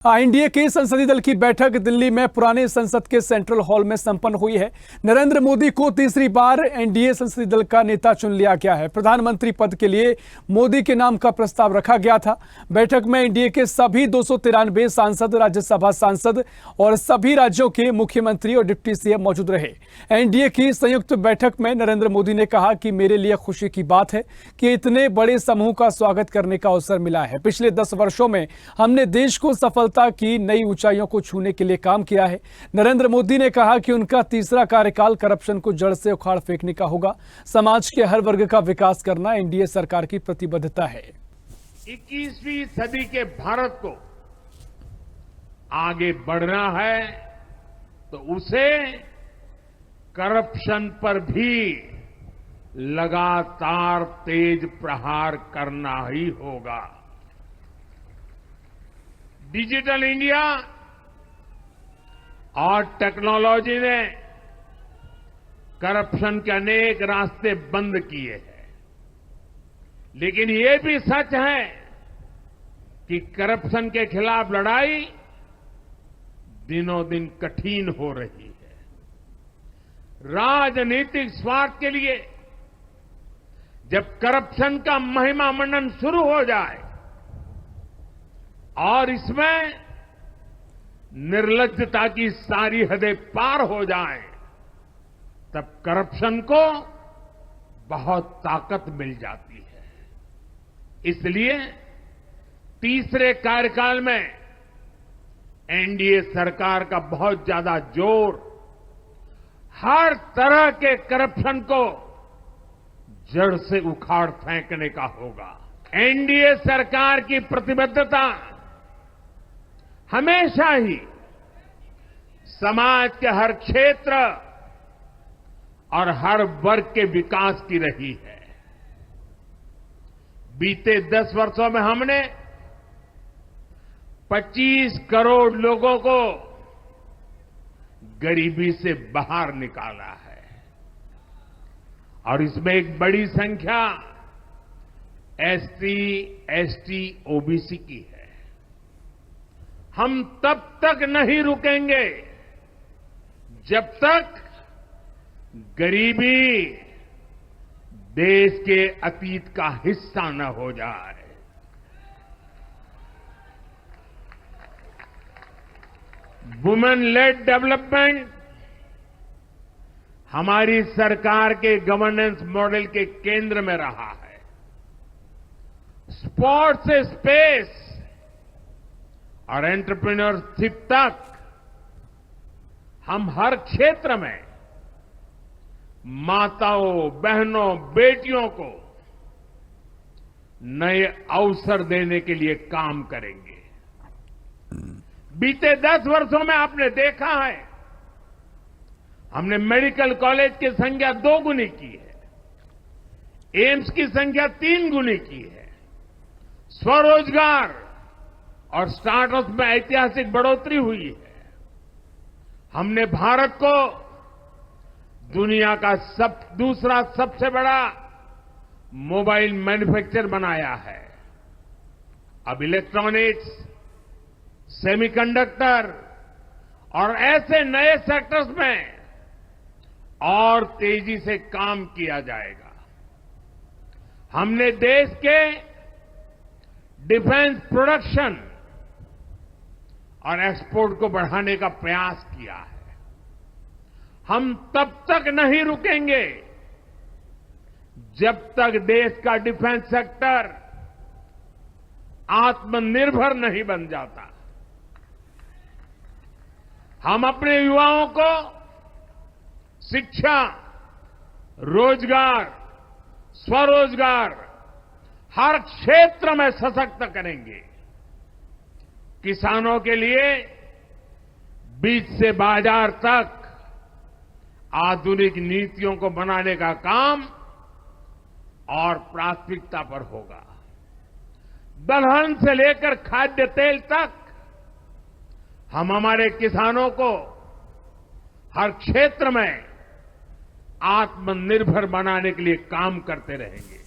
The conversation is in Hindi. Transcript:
एनडीए की संसदीय दल की बैठक दिल्ली में पुराने संसद के सेंट्रल हॉल में संपन्न हुई है। नरेंद्र मोदी को तीसरी बार एनडीए संसदीय दल का नेता चुन लिया गया है। प्रधानमंत्री पद के लिए मोदी के नाम का प्रस्ताव रखा गया था। बैठक में एनडीए के सभी 293 सांसद, राज्यसभा सांसद और सभी राज्यों के मुख्यमंत्री और डिप्टी सीएम मौजूद रहे। एनडीए की संयुक्त बैठक में नरेंद्र मोदी ने कहा कि मेरे लिए खुशी की बात है कि इतने बड़े समूह का स्वागत करने का अवसर मिला है। पिछले 10 वर्षों में हमने देश को सफलता की नई ऊंचाइयों को छूने के लिए काम किया है। नरेंद्र मोदी ने कहा कि उनका तीसरा कार्यकाल करप्शन को जड़ से उखाड़ फेंकने का होगा। समाज के हर वर्ग का विकास करना एनडीए सरकार की प्रतिबद्धता है। 21वीं सदी के भारत को आगे बढ़ना है तो उसे करप्शन पर भी लगातार तेज प्रहार करना ही होगा। डिजिटल इंडिया और टेक्नोलॉजी ने करप्शन के अनेक रास्ते बंद किए हैं, लेकिन ये भी सच है कि करप्शन के खिलाफ लड़ाई दिनों दिन कठिन हो रही है। राजनीतिक स्वार्थ के लिए जब करप्शन का महिमा मंडन शुरू हो जाए और इसमें निर्लज्जता की सारी हदें पार हो जाएं, तब करप्शन को बहुत ताकत मिल जाती है। इसलिए तीसरे कार्यकाल में एनडीए सरकार का बहुत ज्यादा जोर हर तरह के करप्शन को जड़ से उखाड़ फेंकने का होगा। एनडीए सरकार की प्रतिबद्धता हमेशा ही समाज के हर क्षेत्र और हर वर्ग के विकास की रही है। बीते 10 वर्षों में हमने 25 करोड़ लोगों को गरीबी से बाहर निकाला है और इसमें एक बड़ी संख्या एसटी, एसटी, ओबीसी की है। हम तब तक नहीं रुकेंगे जब तक गरीबी देश के अतीत का हिस्सा न हो जाए। वुमेन लेड डेवलपमेंट हमारी सरकार के गवर्नेंस मॉडल के केंद्र में रहा है। स्पोर्ट्स से स्पेस और एंटरप्रेन्योरशिप तक हम हर क्षेत्र में माताओं, बहनों, बेटियों को नए अवसर देने के लिए काम करेंगे। बीते 10 वर्षों में आपने देखा है हमने मेडिकल कॉलेज की संख्या 2 गुनी की है, एम्स की संख्या 3 गुनी की है, स्वरोजगार और स्टार्टअप में ऐतिहासिक बढ़ोतरी हुई है। हमने भारत को दुनिया का दूसरा सबसे बड़ा मोबाइल मैन्युफैक्चरर बनाया है। अब इलेक्ट्रॉनिक्स, सेमीकंडक्टर और ऐसे नए सेक्टर्स में और तेजी से काम किया जाएगा। हमने देश के डिफेंस प्रोडक्शन और एक्सपोर्ट को बढ़ाने का प्रयास किया है। हम तब तक नहीं रुकेंगे जब तक देश का डिफेंस सेक्टर आत्मनिर्भर नहीं बन जाता। हम अपने युवाओं को शिक्षा, रोजगार, स्वरोजगार हर क्षेत्र में सशक्त करेंगे। किसानों के लिए बीज से बाजार तक आधुनिक नीतियों को बनाने का काम और प्राथमिकता पर होगा। दलहन से लेकर खाद्य तेल तक हम हमारे किसानों को हर क्षेत्र में आत्मनिर्भर बनाने के लिए काम करते रहेंगे।